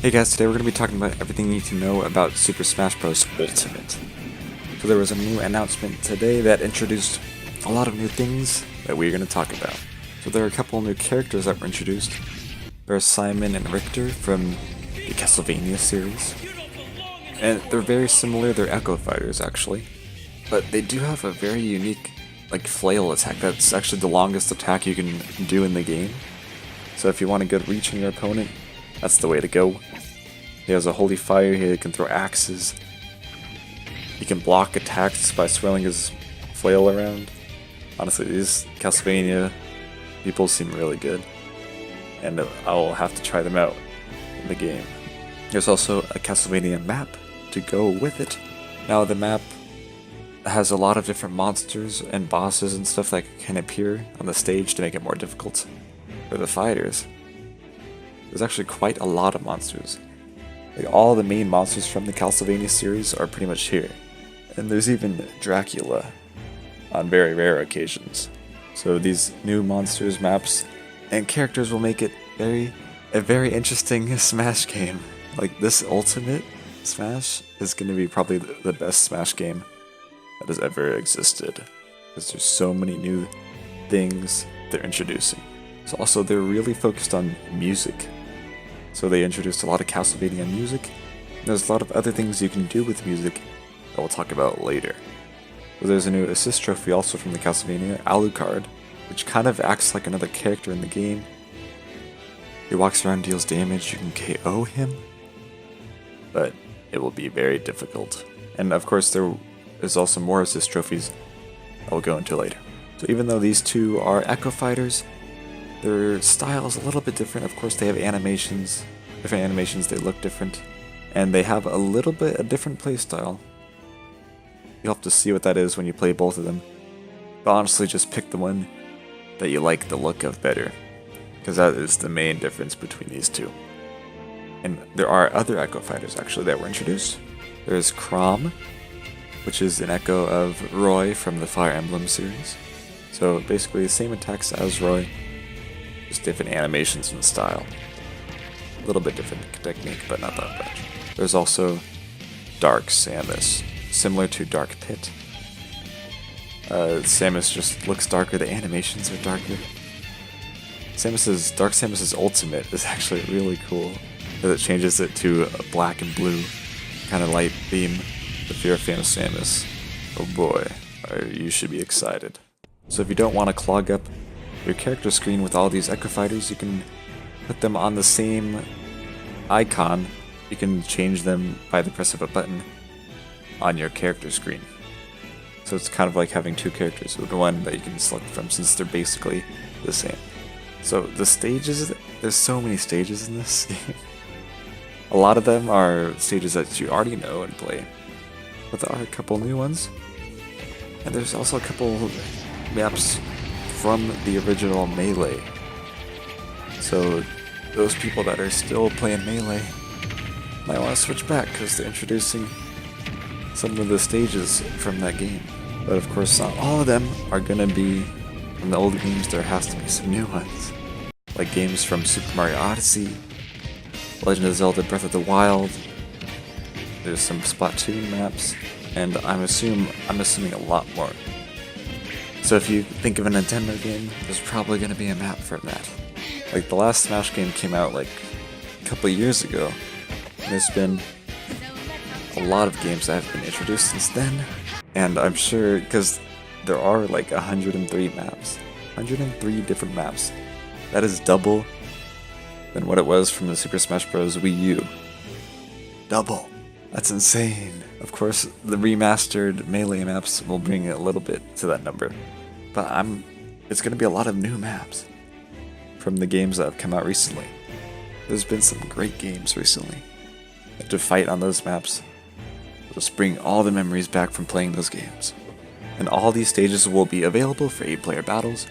Hey guys, today we're going to be talking about everything you need to know about Super Smash Bros. Ultimate. So there was a new announcement today that introduced a lot of new things that we're going to talk about. So there are a couple new characters that were introduced. There are Simon and Richter from the Castlevania series. And they're very similar, they're Echo Fighters actually. But they do have a very unique flail attack that's actually the longest attack you can do in the game. So if you want a good reach on your opponent, that's the way to go. He has a holy fire, he can throw axes. He can block attacks by swirling his flail around. Honestly, these Castlevania people seem really good. And I'll have to try them out in the game. There's also a Castlevania map to go with it. Now the map has a lot of different monsters and bosses and stuff that can appear on the stage to make it more difficult for the fighters. There's actually quite a lot of monsters. All the main monsters from the Castlevania series are pretty much here. And there's even Dracula on very rare occasions. So these new monsters, maps, and characters will make it a very interesting Smash game. This Ultimate Smash is going to be probably the best Smash game that has ever existed. Because there's so many new things they're introducing. So also they're really focused on music. So they introduced a lot of Castlevania music. There's a lot of other things you can do with music that we'll talk about later. So there's a new assist trophy also from the Castlevania, Alucard, which kind of acts like another character in the game. He walks around, deals damage, you can KO him, but it will be very difficult. And of course there is also more assist trophies that we'll go into later. So even though these two are Echo Fighters, their style is a little bit different. Of course they have animations, different animations, they look different, and they have a little bit a different playstyle. You'll have to see what that is when you play both of them. But honestly, just pick the one that you like the look of better, because that is the main difference between these two. And there are other Echo Fighters actually that were introduced. There's Chrom, which is an echo of Roy from the Fire Emblem series. So basically the same attacks as Roy, just different animations and style. A little bit different technique, but not that much. There's also Dark Samus, similar to Dark Pit. Samus just looks darker, the animations are darker. Dark Samus's ultimate is actually really cool, because it changes it to a black and blue kind of light beam. If you're a fan of Samus, oh boy, you should be excited. So if you don't want to clog up your character screen with all these Echo Fighters, you can put them on the same icon. You can change them by the press of a button on your character screen. So it's kind of like having two characters with one that you can select from, since they're basically the same. So the stages, there's so many stages in this game. A lot of them are stages that you already know and play, but there are a couple new ones. And there's also a couple maps from the original Melee. So those people that are still playing Melee might want to switch back, because they're introducing some of the stages from that game. But of course not all of them are going to be from the old games. There has to be some new ones, like games from Super Mario Odyssey, Legend of Zelda Breath of the Wild. There's some Splatoon maps, and I'm assuming a lot more. So if you think of a Nintendo game, there's probably going to be a map from that. The last Smash game came out a couple of years ago, and there's been a lot of games that have been introduced since then. And I'm sure, because there are 103 maps, 103 different maps. That is double than what it was from the Super Smash Bros. Wii U. Double. That's insane. Of course, the remastered Melee maps will bring it a little bit to that number. But it's going to be a lot of new maps from the games that have come out recently. There's been some great games recently. To fight on those maps, just bring all the memories back from playing those games. And all these stages will be available for 8-player battles,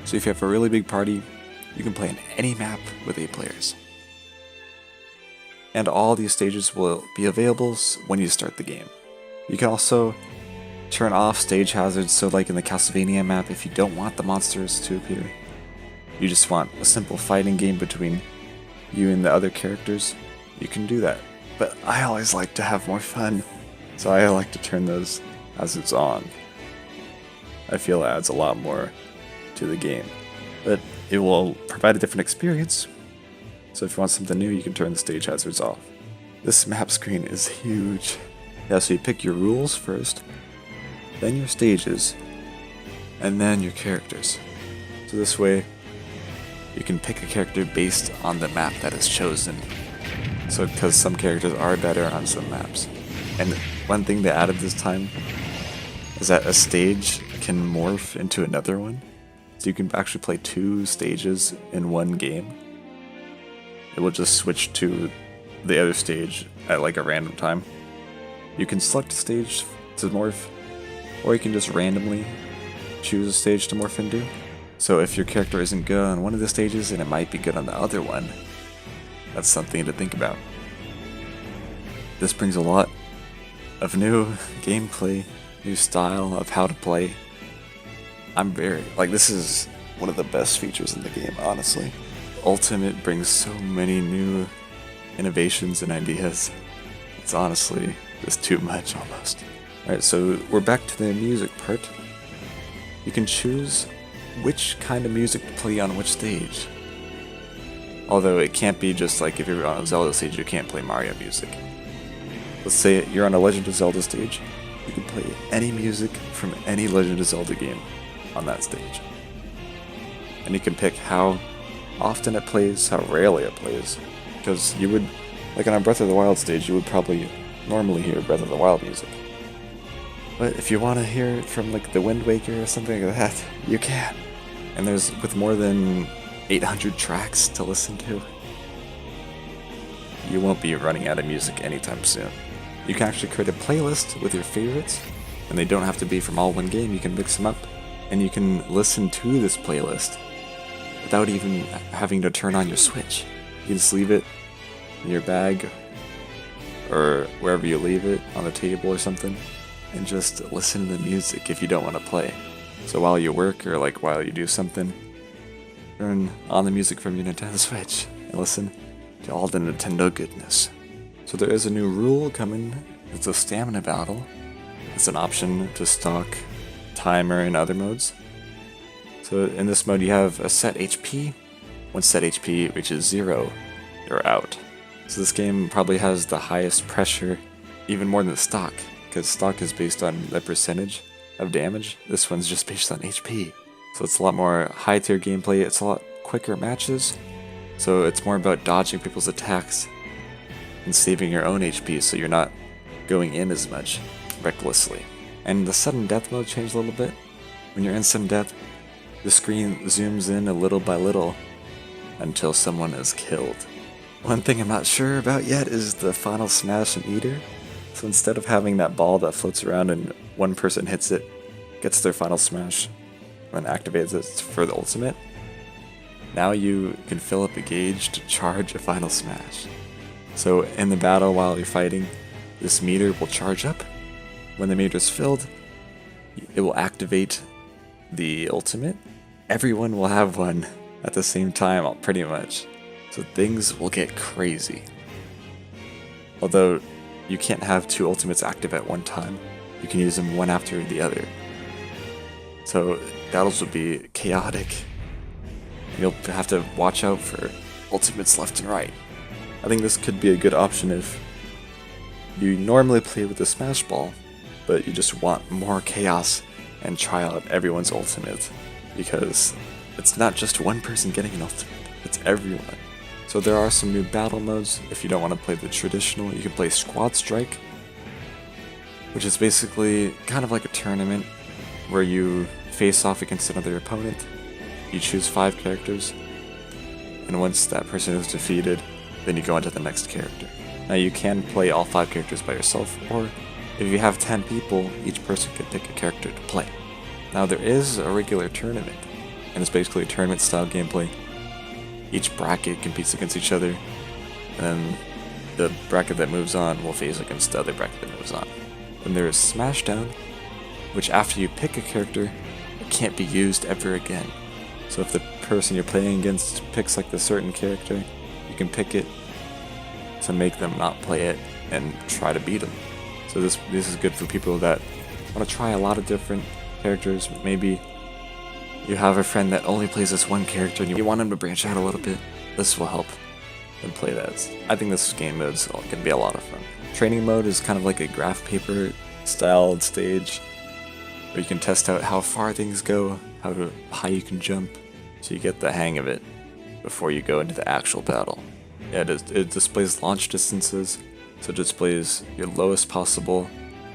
so if you have a really big party, you can play on any map with 8 players. And all these stages will be available when you start the game. You can also turn off stage hazards, so in the Castlevania map, if you don't want the monsters to appear, you just want a simple fighting game between you and the other characters, you can do that. But I always like to have more fun, so I like to turn those as it's on. I feel it adds a lot more to the game, but it will provide a different experience. So if you want something new, you can turn the stage hazards off. This map screen is huge. Yeah, so you pick your rules first, then your stages, and then your characters. So this way, you can pick a character based on the map that is chosen. So because some characters are better on some maps. And one thing they added this time is that a stage can morph into another one. So you can actually play 2 stages in one game. It will just switch to the other stage at like a random time. You can select a stage to morph, or you can just randomly choose a stage to morph into. So if your character isn't good on one of the stages and it might be good on the other one, that's something to think about. This brings a lot of new gameplay, new style of how to play. This is one of the best features in the game, honestly. Ultimate brings so many new innovations and ideas. It's honestly just too much almost. Alright, so we're back to the music part. You can choose which kind of music to play on which stage. Although it can't be just like if you're on a Zelda stage, you can't play Mario music. Let's say you're on a Legend of Zelda stage, you can play any music from any Legend of Zelda game on that stage. And you can pick how often it plays, how rarely it plays. Because you would, like on a Breath of the Wild stage, you would probably normally hear Breath of the Wild music. But if you want to hear it from like the Wind Waker or something like that, you can. And with more than 800 tracks to listen to, you won't be running out of music anytime soon. You can actually create a playlist with your favorites, and they don't have to be from all one game. You can mix them up, and you can listen to this playlist without even having to turn on your Switch. You can just leave it in your bag or wherever you leave it, on the table or something, and just listen to the music if you don't want to play. So while you work or like while you do something, turn on the music from your Nintendo Switch and listen to all the Nintendo goodness. So there is a new rule coming. It's a stamina battle. It's an option to stock timer in other modes. So in this mode you have a set HP. Once set HP reaches 0, you're out. So this game probably has the highest pressure, even more than stock, because stock is based on the percentage of damage. This one's just based on HP. So it's a lot more high tier gameplay, it's a lot quicker matches. So it's more about dodging people's attacks and saving your own HP so you're not going in as much recklessly. And the sudden death mode changed a little bit. When you're in sudden death, the screen zooms in a little by little until someone is killed. One thing I'm not sure about yet is the final smash meter. So instead of having that ball that floats around and one person hits it, gets their final smash, and activates it for the ultimate, now you can fill up a gauge to charge a final smash. So in the battle while you're fighting, this meter will charge up. When the meter is filled, it will activate the ultimate. Everyone will have one at the same time, pretty much. So things will get crazy. Although you can't have 2 ultimates active at one time. You can use them one after the other. So battles will be chaotic. You'll have to watch out for ultimates left and right. I think this could be a good option if you normally play with the Smash Ball, but you just want more chaos and try out everyone's ultimate, because it's not just one person getting an ultimate, it's everyone. So there are some new battle modes. If you don't want to play the traditional, you can play Squad Strike, which is basically kind of like a tournament where you face off against another opponent. You choose 5 characters, and once that person is defeated, then you go on to the next character. Now you can play all 5 characters by yourself, or if you have 10 people, each person can pick a character to play. Now there is a regular tournament, and it's basically a tournament style gameplay. Each bracket competes against each other, and then the bracket that moves on will face against the other bracket that moves on. Then there is Smashdown, which after you pick a character, it can't be used ever again. So if the person you're playing against picks like the certain character, you can pick it, to make them not play it and try to beat them. So this is good for people that want to try a lot of different characters. Maybe you have a friend that only plays this one character and you want him to branch out a little bit. This will help them play that. I think this game mode is going to be a lot of fun. Training mode is kind of like a graph paper styled stage where you can test out how far things go, how high you can jump, so you get the hang of it before you go into the actual battle. Yeah, it displays launch distances, so it displays your lowest possible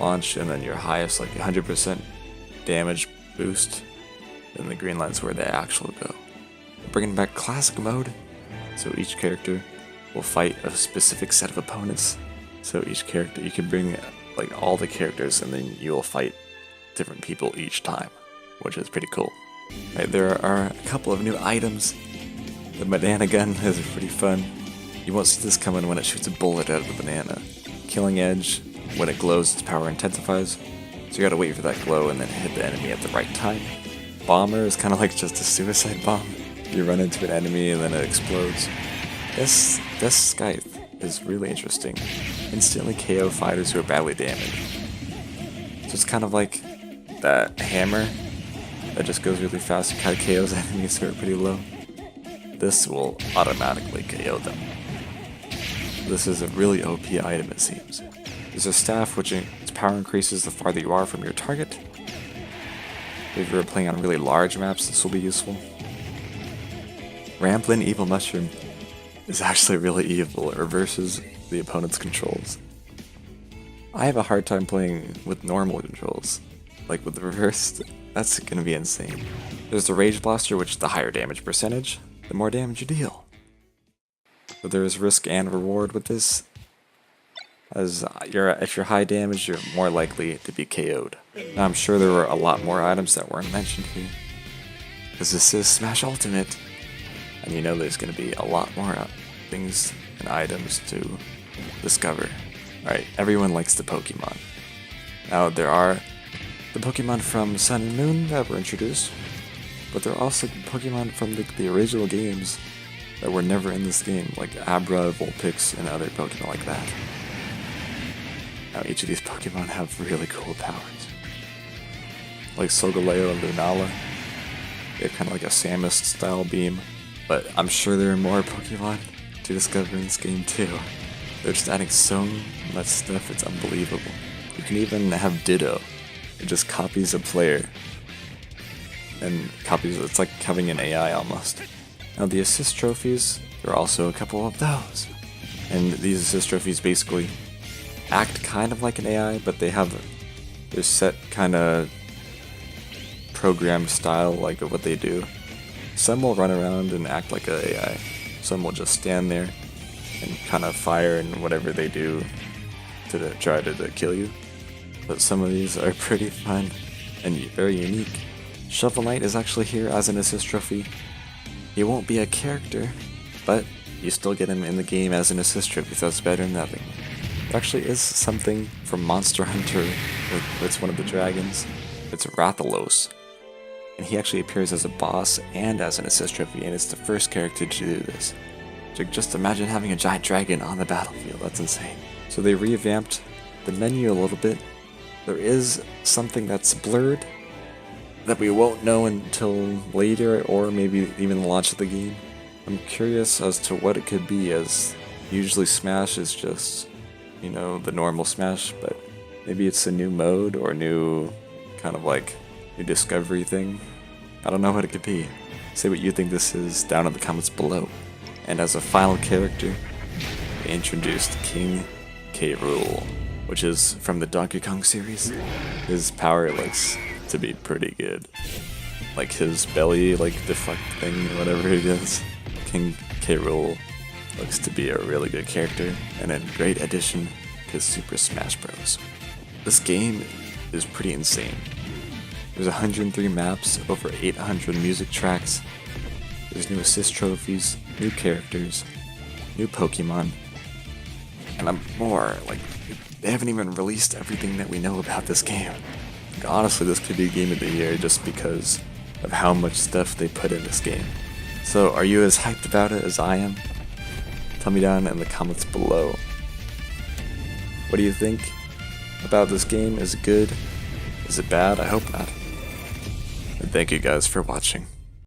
launch and then your highest, like 100% damage boost, and the green line's where they actually go. We're bringing back classic mode, so each character will fight a specific set of opponents. So each character, you can bring like all the characters and then you will fight different people each time, which is pretty cool. Right, there are a couple of new items. The banana gun is pretty fun. You won't see this coming when it shoots a bullet out of the banana. Killing Edge, when it glows, its power intensifies, so you gotta wait for that glow and then hit the enemy at the right time. Bomber is kind of like just a suicide bomb. You run into an enemy and then it explodes. This Scythe is really interesting. Instantly KO fighters who are badly damaged. So it's kind of like that hammer that just goes really fast and kind of KOs enemies who are pretty low. This will automatically KO them. This is a really OP item, it seems. There's a staff which its power increases the farther you are from your target. If you're playing on really large maps, this will be useful. Ramblin' Evil Mushroom is actually really evil. It reverses the opponent's controls. I have a hard time playing with normal controls. Like with the reversed, that's gonna be insane. There's the Rage Blaster, which the higher damage percentage, the more damage you deal. But there is risk and reward with this. As if you're high damage, you're more likely to be KO'd. Now I'm sure there were a lot more items that weren't mentioned here, because this is Smash Ultimate, and you know there's going to be a lot more things and items to discover. Alright, everyone likes the Pokemon. Now there are the Pokemon from Sun and Moon that were introduced, but there are also Pokemon from the original games that were never in this game, like Abra, Vulpix, and other Pokemon like that. Now each of these Pokemon have really cool powers. Like Solgaleo and Lunala, they have kind of like a Samus style beam, but I'm sure there are more Pokemon to discover in this game too. They're just adding so much stuff, it's unbelievable. You can even have Ditto. It just copies a player. And it's like having an AI almost. Now the assist trophies, there are also a couple of those. And these assist trophies basically act kind of like an AI, but they have their set kind of programmed style like of what they do. Some will run around and act like an AI. Some will just stand there and kind of fire and whatever they do to try to kill you. But some of these are pretty fun and very unique. Shovel Knight is actually here as an assist trophy. He won't be a character, but you still get him in the game as an assist trophy, so that's better than nothing. There actually is something from Monster Hunter, it's one of the dragons. It's Rathalos, and he actually appears as a boss and as an assist trophy, and it's the first character to do this. So just imagine having a giant dragon on the battlefield, that's insane. So they revamped the menu a little bit. There is something that's blurred that we won't know until later, or maybe even the launch of the game. I'm curious as to what it could be, as usually Smash is just, you know, the normal Smash, but maybe it's a new mode or new kind of like new discovery thing. I don't know what it could be. Say what you think this is down in the comments below. And as a final character, they introduced King K. Rool, which is from the Donkey Kong series. His power looks to be pretty good. Like his belly, like deflect thing, or whatever he does. King K. Rool looks to be a really good character and a great addition to Super Smash Bros. This game is pretty insane. There's 103 maps, over 800 music tracks. There's new assist trophies, new characters, new Pokemon, and they haven't even released everything that we know about this game. Like, honestly, this could be Game of the Year just because of how much stuff they put in this game. So, are you as hyped about it as I am? Tell me down in the comments below. What do you think about this game? Is it good? Is it bad? I hope not. And thank you guys for watching.